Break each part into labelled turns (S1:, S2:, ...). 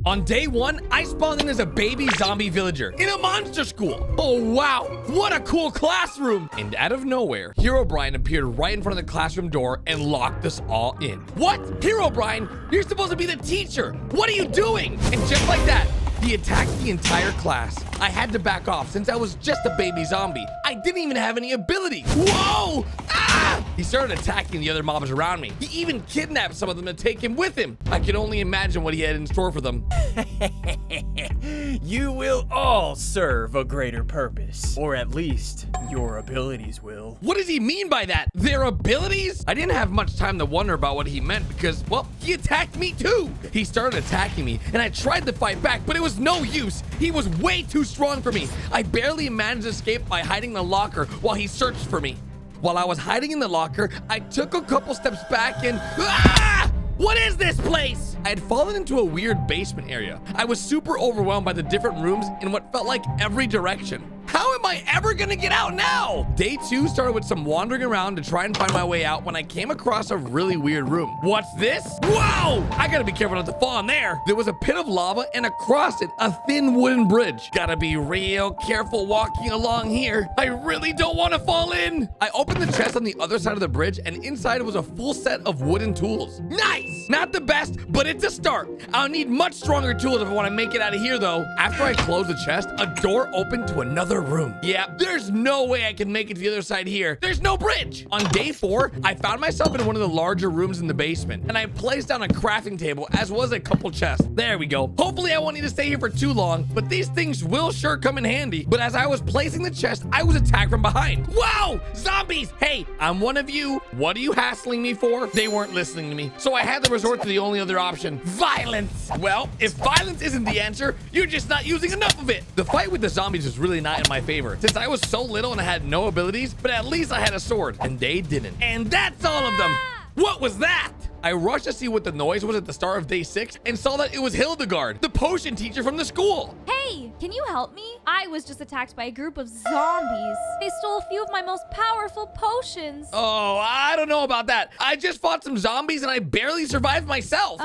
S1: On day 1, I spawned in as a baby zombie villager in a monster school. Oh wow, what a cool classroom. And out of nowhere, Herobrine appeared right in front of the classroom door and locked us all in. What? Herobrine, you're supposed to be the teacher. What are you doing? And just like that, he attacked the entire class. I had to back off since I was just a baby zombie. I didn't even have any ability. Whoa! Ah! He started attacking the other mobs around me. He even kidnapped some of them to take him with him. I could only imagine what he had in store for them.
S2: You will all serve a greater purpose. Or at least, your abilities will.
S1: What does he mean by that? Their abilities? I didn't have much time to wonder about what he meant because, well, he attacked me too. He started attacking me and I tried to fight back, but it was no use. He was way too strong for me. I barely managed to escape by hiding in the locker while he searched for me. While I was hiding in the locker, I took a couple steps back and... Ah! What is this place? I had fallen into a weird basement area. I was super overwhelmed by the different rooms in what felt like every direction. How am I ever gonna get out now? Day 2 started with some wandering around to try and find my way out when I came across a really weird room. What's this? Whoa! I gotta be careful not to fall in there. There was a pit of lava and across it, a thin wooden bridge. Gotta be real careful walking along here. I really don't want to fall in. I opened the chest on the other side of the bridge and inside was a full set of wooden tools. Nice! Not the best, but it's a start. I'll need much stronger tools if I want to make it out of here though. After I closed the chest, a door opened to another room. Yeah, there's no way I can make it to the other side here. There's no bridge. On day 4, I found myself in one of the larger rooms in the basement, and I placed down a crafting table as well as a couple chests. There we go. Hopefully I won't need to stay here for too long, but these things will sure come in handy. But as I was placing the chest, I was attacked from behind. Wow! Zombies! Hey, I'm one of you. What are you hassling me for? They weren't listening to me, so I had to resort to the only other option. Violence! Well, if violence isn't the answer, you're just not using enough of it. The fight with the zombies was really not in my favor, since I was so little and I had no abilities, but at least I had a sword, and they didn't. And that's all of them. What was that? I rushed to see what the noise was at the start of day 6 and saw that it was Hildegard, the potion teacher from the school.
S3: Hey, can you help me? I was just attacked by a group of zombies. They stole a few of my most powerful potions.
S1: Oh, I don't know about that. I just fought some zombies and I barely survived myself.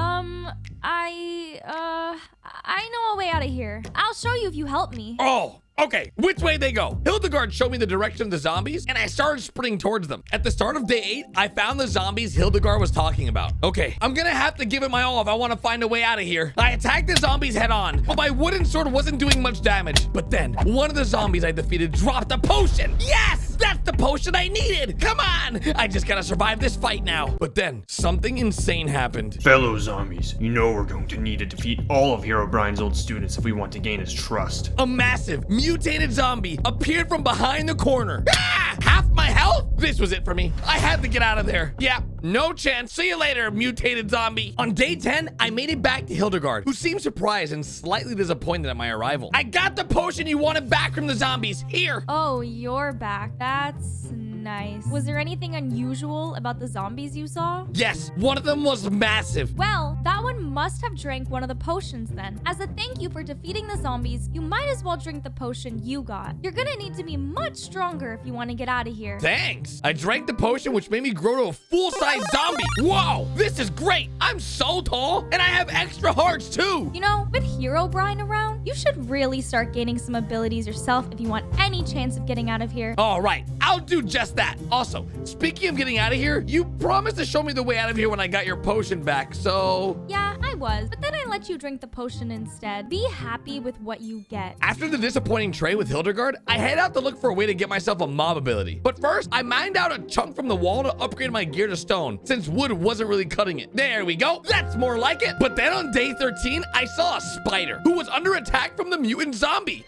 S3: I know a way out of here. I'll show you if you help me.
S1: Oh. Okay, which way they go? Hildegard showed me the direction of the zombies, and I started sprinting towards them. At the start of day 8, I found the zombies Hildegard was talking about. Okay, I'm gonna have to give it my all if I want to find a way out of here. I attacked the zombies head on, but my wooden sword wasn't doing much damage. But then, one of the zombies I defeated dropped a potion. Yes! That's the potion I needed! Come on! I just gotta survive this fight now. But then, something insane happened.
S4: Fellow zombies, you know we're going to need to defeat all of Herobrine's old students if we want to gain his trust.
S1: A massive, mutated zombie appeared from behind the corner. Ah! Half my health? This was it for me. I had to get out of there. Yeah, no chance. See you later, mutated zombie. On day 10, I made it back to Hildegard, who seemed surprised and slightly disappointed at my arrival. I got the potion you wanted back from the zombies. Here.
S3: Oh, you're back. That's nice. Was there anything unusual about the zombies you saw?
S1: Yes, one of them was massive.
S3: Well, that one must have drank one of the potions then. As a thank you for defeating the zombies, you might as well drink the potion you got. You're gonna need to be much stronger if you want to get out of here.
S1: Thanks. I drank the potion, which made me grow to a full-size zombie. Whoa, this is great. I'm so tall, and I have extra hearts too.
S3: You know, with Herobrine around, you should really start gaining some abilities yourself if you want any chance of getting out of here.
S1: All right, I'll do just that. Also, speaking of getting out of here, you promised to show me the way out of here when I got your potion back, so...
S3: Yeah, I was, but then I let you drink the potion instead. Be happy with what you get.
S1: After the disappointing trade with Hildegard, I head out to look for a way to get myself a mob ability. But first, I mined out a chunk from the wall to upgrade my gear to stone, since wood wasn't really cutting it. There we go. That's more like it. But then on day 13, I saw a spider who was under attack from the mutant zombie.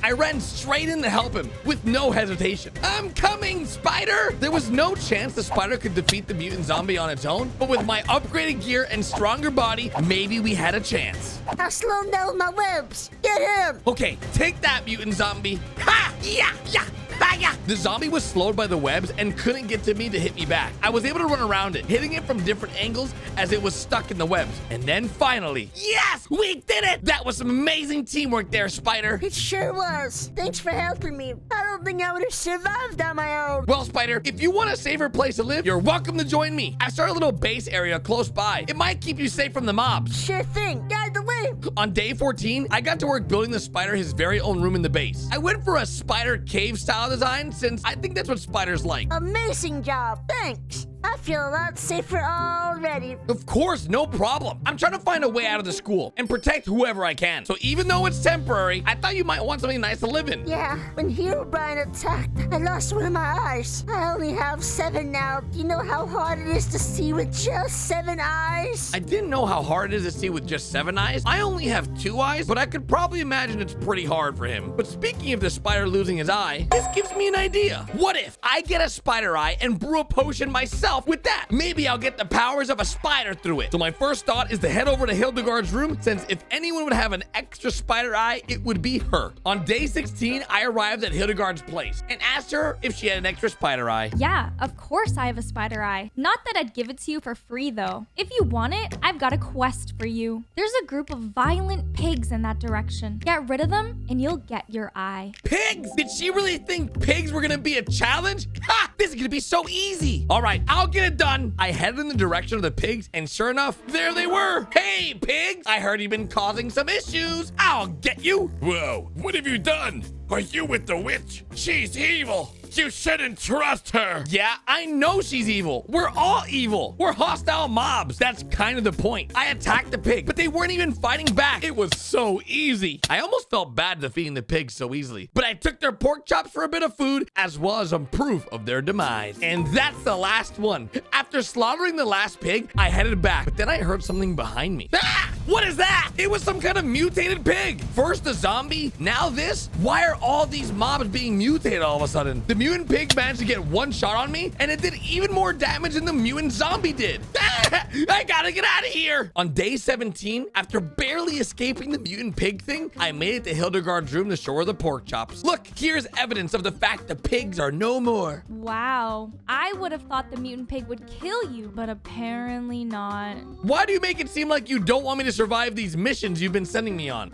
S1: I ran straight in to help him with no hesitation. I'm coming, spider! There was no chance the spider could defeat the mutant zombie on its own, but with my upgraded gear and stronger body, maybe we had a chance.
S5: I'll slow him down with my webs. Get him!
S1: Okay, take that, mutant zombie. Ha! Yeah! Yeah! Hiya! The zombie was slowed by the webs and couldn't get to me to hit me back. I was able to run around it, hitting it from different angles as it was stuck in the webs. And then finally, yes, we did it! That was some amazing teamwork there, Spider.
S5: It sure was. Thanks for helping me. I don't think I would have survived on my own.
S1: Well, Spider, if you want a safer place to live, you're welcome to join me. I've started a little base area close by. It might keep you safe from the mobs.
S5: Sure thing. Guide the way.
S1: On day 14, I got to work building the Spider his very own room in the base. I went for a spider cave style design since I think that's what spiders like.
S5: Amazing job. Thanks. I feel a lot safer already.
S1: Of course, no problem. I'm trying to find a way out of the school and protect whoever I can. So even though it's temporary, I thought you might want something nice to live in.
S5: Yeah, when Herobrine attacked, I lost one of my eyes. I only have 7 now. Do you know how hard it is to see with just 7 eyes?
S1: I didn't know how hard it is to see with just 7 eyes. I only have 2 eyes, but I could probably imagine it's pretty hard for him. But speaking of the spider losing his eye, this gives me an idea. What if I get a spider eye and brew a potion myself with that? Maybe I'll get the powers of a spider through it. So my first thought is to head over to Hildegard's room, since if anyone would have an extra spider eye, it would be her. On day 16, I arrived at Hildegard's place and asked her if she had an extra spider eye.
S3: Yeah, of course I have a spider eye. Not that I'd give it to you for free though. If you want it, I've got a quest for you. There's a group of violent pigs in that direction. Get rid of them and you'll get your eye.
S1: Pigs? Did she really think pigs were gonna be a challenge? Ha! This is gonna be so easy. All right, I'll get it done. I headed in the direction of the pigs, and sure enough, there they were. Hey, pigs! I heard you've been causing some issues. I'll get you.
S6: Whoa, what have you done? Are you with the witch? She's evil. You shouldn't trust her.
S1: Yeah, I know she's evil. We're all evil. We're hostile mobs. That's kind of the point. I attacked the pig, but they weren't even fighting back. It was so easy. I almost felt bad defeating the pigs so easily, but I took their pork chops for a bit of food, as well as some proof of their demise. And that's the last one. After slaughtering the last pig, I headed back, but then I heard something behind me. Ah! What is that? It was some kind of mutated pig. First the zombie, now this? Why are all these mobs being mutated all of a sudden? The mutant pig managed to get one shot on me, and it did even more damage than the mutant zombie did. I gotta get out of here. On day 17, after barely escaping the mutant pig thing, I made it to Hildegard's room to show her the pork chops. Look, here's evidence of the fact the pigs are no more.
S3: Wow, I would have thought the mutant pig would kill you, but apparently not.
S1: Why do you make it seem like you don't want me to survive these missions you've been sending me on?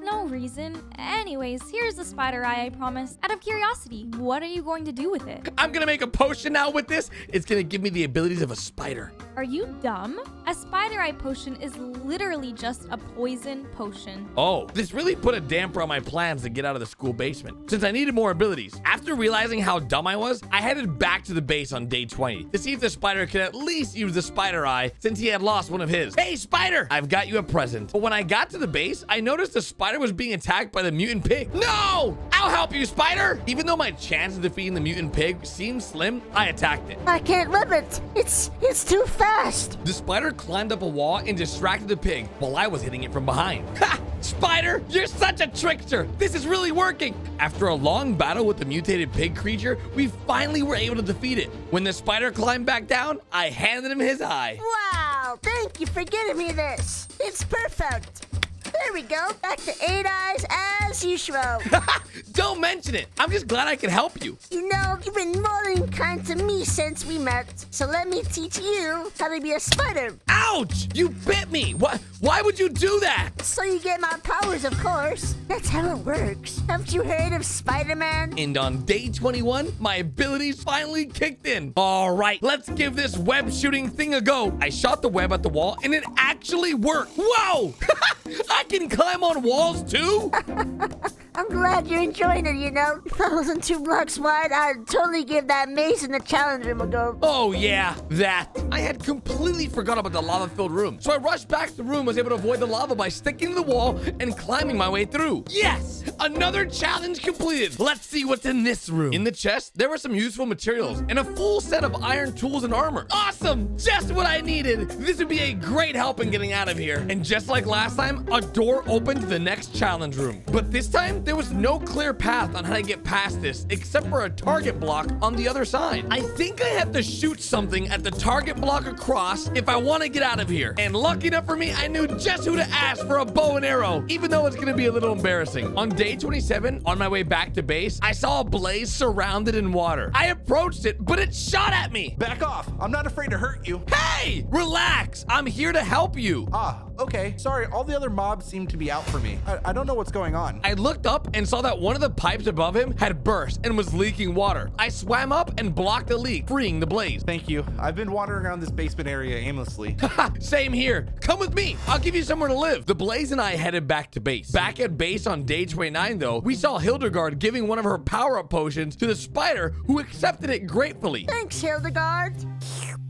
S3: No reason. Anyways, here's the spider eye I promised. Out of curiosity, what are you going to do with it?
S1: I'm gonna make a potion now with this. It's gonna give me the abilities of a spider.
S3: Are you dumb? A spider eye potion is literally just a poison potion.
S1: Oh, this really put a damper on my plans to get out of the school basement, since I needed more abilities. After realizing how dumb I was, I headed back to the base on day 20 to see if the spider could at least use the spider eye, since he had lost one of his. Hey, spider! I've got you a present. But when I got to the base, I noticed the spider was being attacked by the mutant pig. No! I'll help you, spider! Even though my chance of defeating the mutant pig seemed slim, I attacked it.
S5: I can't live it. It's too fast.
S1: The spider climbed up a wall and distracted the pig while I was hitting it from behind. Ha! Spider, you're such a trickster. This is really working. After a long battle with the mutated pig creature, we finally were able to defeat it. When the spider climbed back down, I handed him his eye.
S5: Wow, thank you for getting me this. It's perfect. There we go. Back to 8 eyes as usual.
S1: Don't mention it. I'm just glad I could help you.
S5: You know, you've been more than kind to me since we met. So let me teach you how to be a spider.
S1: Ouch! You bit me. Why would you do that?
S5: So you get my powers, of course. That's how it works. Haven't you heard of Spider-Man?
S1: And on day 21, my abilities finally kicked in. All right, let's give this web shooting thing a go. I shot the web at the wall and it actually worked. Whoa! I can climb on walls too?
S5: I'm glad you're enjoying it, you know. If I wasn't 2 blocks wide, I'd totally give that maze in the challenge room a go.
S1: Oh yeah, that. I had completely forgot about the lava-filled room. So I rushed back to the room, was able to avoid the lava by sticking to the wall and climbing my way through. Yes! Another challenge completed. Let's see what's in this room. In the chest, there were some useful materials and a full set of iron tools and armor. Awesome! Just what I needed. This would be a great help in getting out of here. And just like last time, time, a door opened to the next challenge room. But this time, there was no clear path on how to get past this, except for a target block on the other side. I think I have to shoot something at the target block across if I want to get out of here. And lucky enough for me, I knew just who to ask for a bow and arrow, even though it's going to be a little embarrassing. On day 27, on my way back to base, I saw a blaze surrounded in water. I approached it, but it shot at me.
S7: Back off. I'm not afraid to hurt you.
S1: Hey, relax. I'm here to help you.
S7: Ah, okay. Sorry, all the other mobs seem to be out for me. I don't know what's going on.
S1: I looked up and saw that one of the pipes above him had burst and was leaking water. I swam up and blocked the leak, freeing the blaze.
S7: Thank you. I've been wandering around this basement area aimlessly.
S1: Same here. Come with me. I'll give you somewhere to live. The blaze and I headed back to base. Back at base on day 29, though, we saw Hildegard giving one of her power-up potions to the spider, who accepted it gratefully.
S5: Thanks, Hildegard.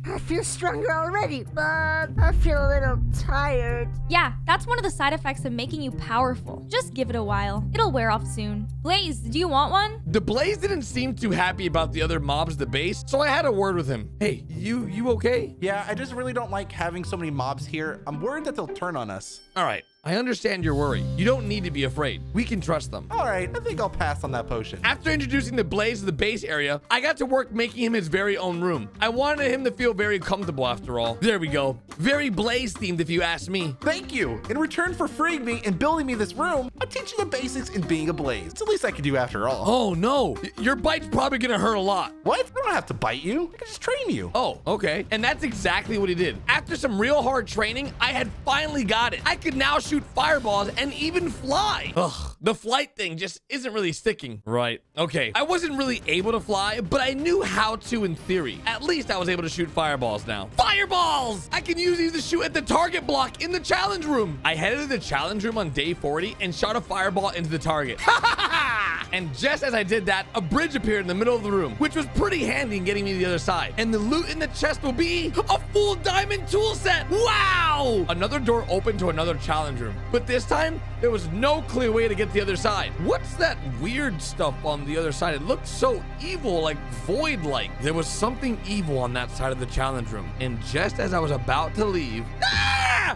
S5: I feel stronger already, but I feel a little tired.
S3: Yeah, that's one of the side effects of making you powerful. Just give it a while. It'll wear off soon. Blaze, do you want one?
S1: The blaze didn't seem too happy about the other mobs at the base, so I had a word with him. Hey, you okay?
S7: Yeah, I just really don't like having so many mobs here. I'm worried that they'll turn on us.
S1: All right. I understand your worry. You don't need to be afraid. We can trust them.
S7: All right, I think I'll pass on that potion.
S1: After introducing the blaze to the base area, I got to work making him his very own room. I wanted him to feel very comfortable after all. There we go. Very blaze themed if you ask me.
S7: Thank you. In return for freeing me and building me this room, I'll teach you the basics in being a blaze. It's the least I can do after all.
S1: Oh no, your bite's probably gonna hurt a lot.
S7: What? I don't have to bite you. I can just train you.
S1: Oh, okay. And that's exactly what he did. After some real hard training, I had finally got it. I could now shoot fireballs and even fly. Ugh, the flight thing just isn't really sticking. Right. Okay. I wasn't really able to fly, but I knew how to in theory. At least I was able to shoot fireballs now. Fireballs! I can use these to shoot at the target block in the challenge room. I headed to the challenge room on day 40 and shot a fireball into the target. And just as I did that, a bridge appeared in the middle of the room, which was pretty handy in getting me to the other side. And the loot in the chest will be a full diamond tool set. Wow! Another door opened to another challenge room, but this time there was no clear way to get to the other side. What's that weird stuff on the other side? It looked so evil, like void-like. There was something evil on that side of the challenge room. And just as I was about to leave,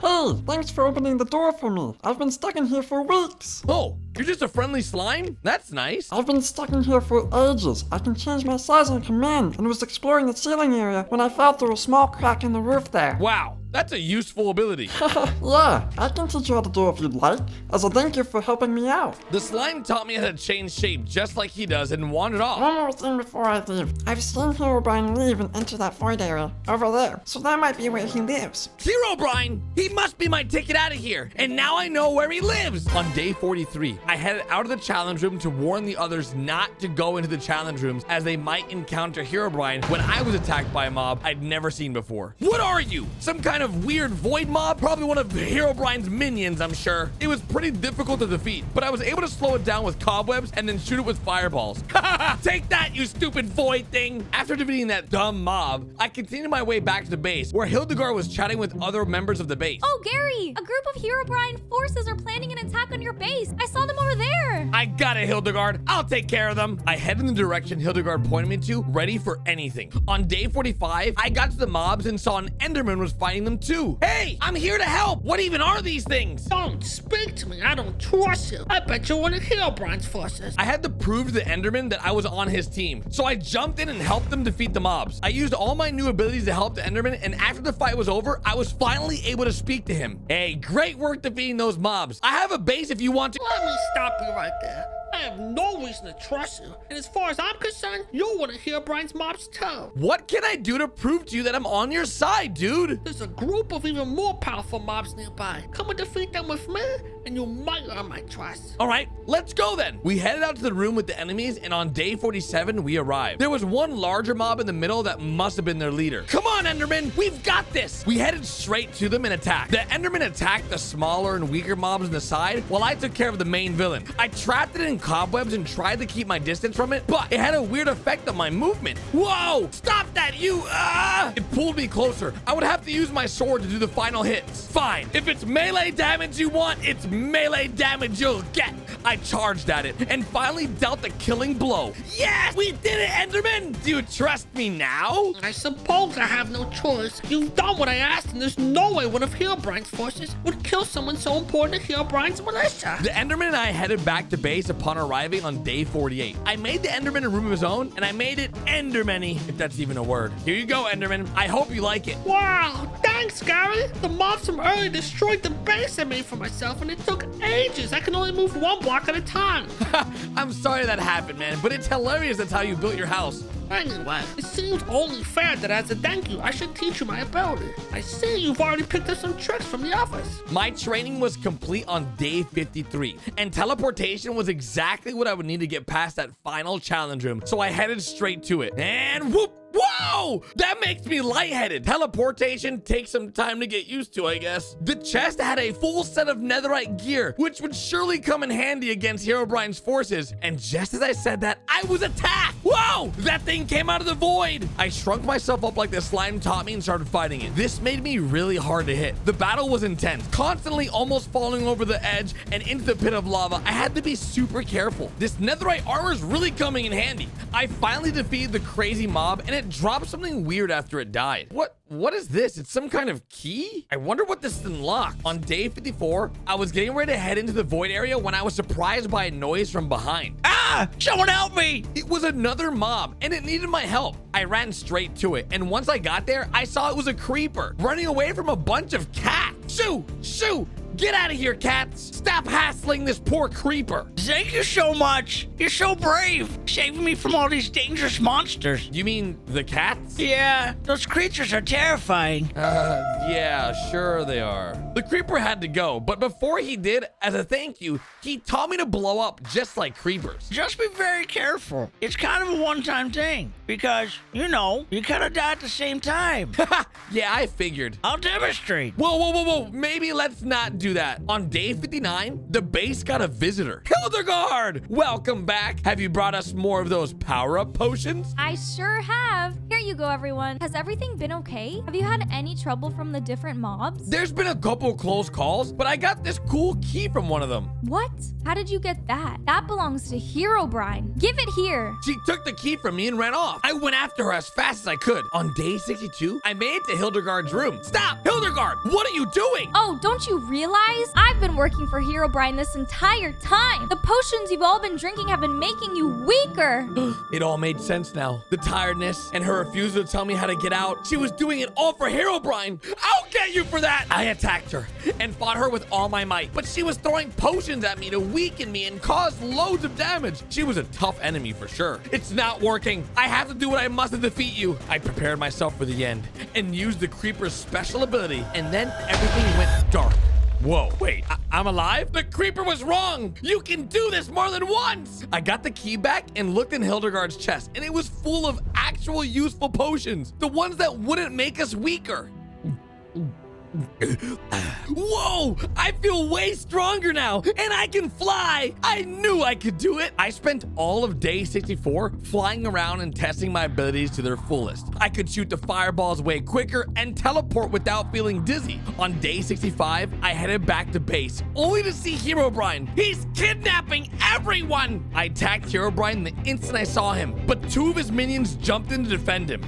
S8: Hey, thanks for opening the door for me. I've been stuck in here for weeks.
S1: oh, you're just a friendly slime? That's nice.
S8: I've been stuck in here for ages. I can change my size on command and was exploring the ceiling area when I fell through a small crack in the roof there.
S1: Wow, that's a useful ability.
S8: Yeah, I can teach you how to do it if you'd like, as a thank you for helping me out.
S1: The slime taught me how to change shape just like he does and wandered off.
S8: One more thing before I leave. I've seen Herobrine leave and enter that void area over there, so that might be where he lives.
S1: Herobrine! He must be my ticket out of here, and now I know where he lives! On day 43, I headed out of the challenge room to warn the others not to go into the challenge rooms as they might encounter Herobrine when I was attacked by a mob I'd never seen before. What are you? Some kind of weird void mob? Probably one of Herobrine's minions, I'm sure. It was pretty difficult to defeat, but I was able to slow it down with cobwebs and then shoot it with fireballs. Take that, you stupid void thing! After defeating that dumb mob, I continued my way back to the base, where Hildegard was chatting with other members of the base.
S3: Oh, Gary, a group of Herobrine forces are planning an attack on your base. I saw them over there.
S1: I got it, Hildegard. I'll take care of them. I head in the direction Hildegard pointed me to, ready for anything. On day 45, I got to the mobs and saw an Enderman was fighting them too. Hey, I'm here to help. What even are these things?
S9: Don't speak to me. I don't trust you. I bet you're one of Herobrine's forces.
S1: I had to prove to the Enderman that I was on his team, so I jumped in and helped them defeat the mobs. I used all my new abilities to help the Enderman, and after the fight was over, I was finally able to speak to him. Hey, great work defeating those mobs. I have a base if you want to.
S9: Let me stop you right there. I have no reason to trust you. And as far as I'm concerned, you're one of Herobrine's mobs too.
S1: What can I do to prove to you that I'm on your side, dude?
S9: There's a group of even more powerful mobs nearby. Come and defeat them with me, and you might earn my trust.
S1: All right, let's go then. We headed out to the room with the enemies, and on day 47, we arrived. There was one larger mob in the middle that must have been their leader. Come on, Enderman, we've got this. We headed straight to them and attacked. The Enderman attacked the smaller and weaker mobs on the side, while I took care of the main villain. I trapped it in cobwebs and tried to keep my distance from it, but it had a weird effect on my movement. Whoa, stop that, you, It pulled me closer. I would have to use my sword to do the final hits. Fine, if it's melee damage you want, it's melee damage you'll get. I charged at it and finally dealt the killing blow. Yes, we did it, Enderman. Do you trust me now?
S9: I suppose I have no choice. You've done what I asked, and there's no way one of Herobrine's forces would kill someone so important to Herobrine's militia.
S1: The Enderman and I headed back to base upon arriving on day 48. I made the Enderman a room of his own, and I made it Enderman-y, if that's even a word. Here you go, Enderman. I hope you like it.
S9: Wow, thanks, Gary. The mobs from earlier destroyed the base I made for myself, and it took ages. I can only move 1 block at a time.
S1: I'm sorry that happened, man, but it's hilarious that's how you built your house.
S9: Anyway, it seems only fair that as a thank you, I should teach you my ability. I see you've already picked up some tricks from the office.
S1: My training was complete on day 53, and teleportation was exactly what I would need to get past that final challenge room, so I headed straight to it. And whoop! Whoa! That makes me lightheaded. Teleportation takes some time to get used to, I guess. The chest had a full set of netherite gear, which would surely come in handy against Herobrine's forces. And just as I said that, I was attacked. Whoa! That thing came out of the void. I shrunk myself up like the slime taught me and started fighting it. This made me really hard to hit. The battle was intense, constantly almost falling over the edge and into the pit of lava. I had to be super careful. This netherite armor is really coming in handy. I finally defeated the crazy mob, and it dropped something weird after it died. What is this? It's some kind of key? I wonder what this unlocked. On day 54, I was getting ready to head into the void area when I was surprised by a noise from behind.
S10: Ah! Someone help me!
S1: It was another mob, and it needed my help. I ran straight to it, and once I got there, I saw it was a creeper running away from a bunch of cats. Shoo! Shoo! Get out of here, cats! Stop hassling this poor creeper!
S10: Thank you so much. You're so brave, saving me from all these dangerous monsters.
S1: You mean the cats?
S10: Yeah, those creatures are terrifying.
S1: Yeah, sure they are. The creeper had to go, but before he did, as a thank you, he taught me to blow up just like creepers.
S10: Just be very careful. It's kind of a one-time thing, because, you know, you kind of die at the same time.
S1: Yeah, I figured.
S10: I'll demonstrate.
S1: Whoa. Maybe let's not do that. On day 59, the base got a visitor. Hildegard! Welcome back. Have you brought us more of those power-up potions?
S3: I sure have. Here you go, everyone. Has everything been okay? Have you had any trouble from the different mobs?
S1: There's been a couple of close calls, but I got this cool key from one of them.
S3: What? How did you get that? That belongs to Herobrine. Give it here.
S1: She took the key from me and ran off. I went after her as fast as I could. On day 62, I made it to Hildegard's room. Stop! Hildegard! What are you doing?
S3: Oh, don't you realize? I've been working for Herobrine this entire time. The potions you've all been drinking have been making you weaker.
S1: It all made sense now. The tiredness and her refusal to tell me how to get out. She was doing it all for Herobrine. I'll get you for that. I attacked her and fought her with all my might, but she was throwing potions at me to weaken me and cause loads of damage. She was a tough enemy for sure. It's not working. I have to do what I must to defeat you. I prepared myself for the end and used the creeper's special ability, and then everything went dark. Whoa, wait, I'm alive? The creeper was wrong. You can do this more than once. I got the key back and looked in Hildegard's chest, and it was full of actual useful potions, the ones that wouldn't make us weaker. Whoa! I feel way stronger now, and I can fly! I knew I could do it! I spent all of day 64 flying around and testing my abilities to their fullest. I could shoot the fireballs way quicker and teleport without feeling dizzy. On day 65, I headed back to base, only to see Herobrine. He's kidnapping everyone! I attacked Herobrine the instant I saw him, but 2 of his minions jumped in to defend him.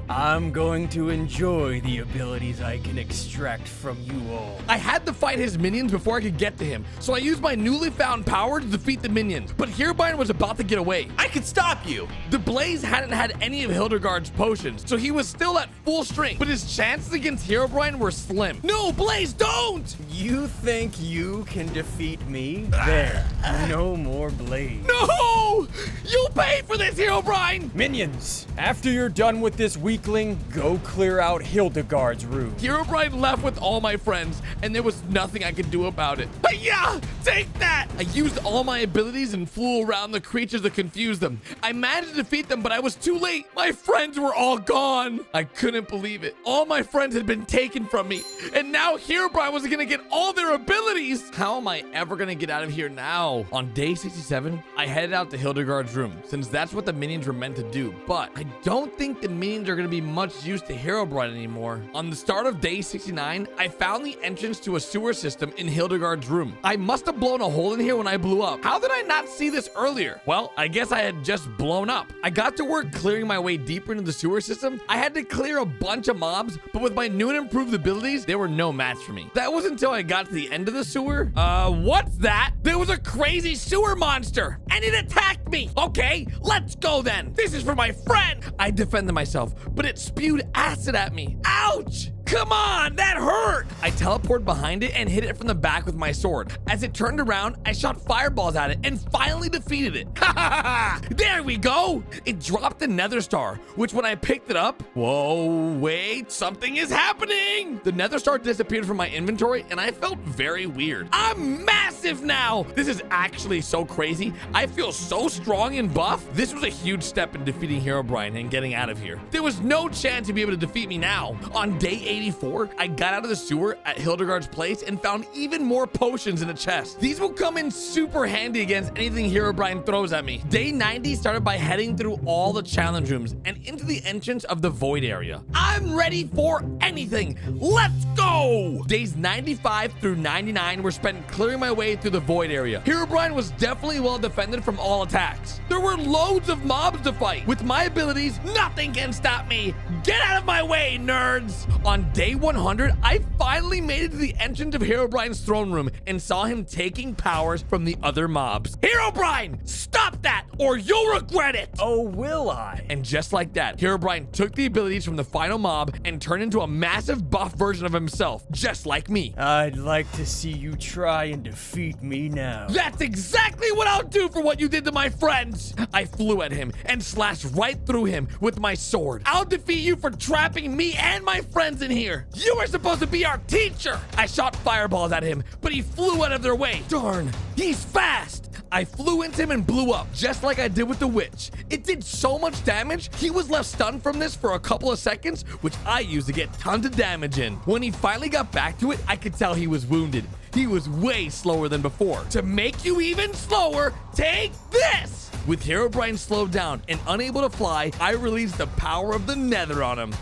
S2: I'm going to enjoy the abilities I can extract from you all.
S1: I had to fight his minions before I could get to him, so I used my newly found power to defeat the minions, but Herobrine was about to get away.
S7: I could stop you.
S1: The Blaze hadn't had any of Hildegard's potions, so he was still at full strength, but his chances against Herobrine were slim. No, Blaze, don't!
S2: You think you can defeat me? There, no more Blaze.
S1: No! You'll pay for this, Herobrine!
S2: Minions, after you're done with this weakling, go clear out Hildegard's room.
S1: Herobrine left with all my friends, and there was nothing I could do about it. Yeah, take that! I used all my abilities and flew around the creatures to confuse them. I managed to defeat them, but I was too late. My friends were all gone. I couldn't believe it. All my friends had been taken from me, and now Herobrine was gonna get all their abilities. How am I ever gonna get out of here now? On day 67, I headed out to Hildegard's room, since that's what the minions were meant to do, but I don't think the minions are gonna be much use to Herobrine anymore. On the start of day 69, I found the entrance to a sewer system in Hildegard's room. I must have blown a hole in here when I blew up. How did I not see this earlier? Well, I guess I had just blown up. I got to work clearing my way deeper into the sewer system. I had to clear a bunch of mobs, but with my new and improved abilities, they were no match for me. That was until I got to the end of the sewer. What's that? There was a crazy sewer monster, and it attacked me. Okay, let's go then. This is for my friend. I defended myself, but it spewed acid at me. Ouch! Come on, that hurt! I teleported behind it and hit it from the back with my sword. As it turned around, I shot fireballs at it and finally defeated it. Ha ha ha! There we go! It dropped a nether star, which when I picked it up, whoa, wait, something is happening! The nether star disappeared from my inventory and I felt very weird. I'm massive now! This is actually so crazy. I feel so strong and buff. This was a huge step in defeating Herobrine and getting out of here. There was no chance he'd be able to defeat me now. On day 84, I got out of the sewer at Hildegard's place and found even more potions in a chest. These will come in super handy against anything Herobrine throws at me. Day 90 started by heading through all the challenge rooms and into the entrance of the void area. I'm ready for anything. Let's go! Days 95 through 99 were spent clearing my way through the void area. Herobrine was definitely well defended from all attacks. There were loads of mobs to fight. With my abilities, nothing can stop me. Get out of my way, nerds! On day 100, I finally made it to the entrance of Herobrine's throne room and saw him taking powers from the other mobs. Herobrine, stop that or you'll regret it!
S2: Oh, will I?
S1: And just like that, Herobrine took the abilities from the final mob and turned into a massive buff version of himself, just like me.
S2: I'd like to see you try and defeat me now.
S1: That's exactly what I'll do for what you did to my friends. I flew at him and slashed right through him with my sword. I'll defeat you for trapping me and my friends in here. You were supposed to be our teacher. I shot fireballs at him, but he flew out of their way. Darn, he's fast. I flew into him and blew up, just like I did with the witch. It did so much damage, he was left stunned from this for a couple of seconds, which I used to get tons of damage in. When he finally got back to it, I could tell he was wounded. He was way slower than before. To make you even slower, take this! With Herobrine slowed down and unable to fly, I released the power of the nether on him.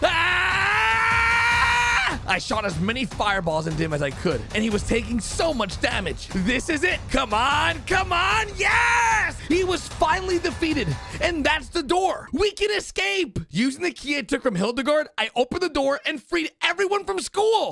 S1: I shot as many fireballs into him as I could, and he was taking so much damage. This is it. Come on, come on. Yes! He was finally defeated, and that's the door. We can escape. Using the key I took from Hildegard, I opened the door and freed everyone from school.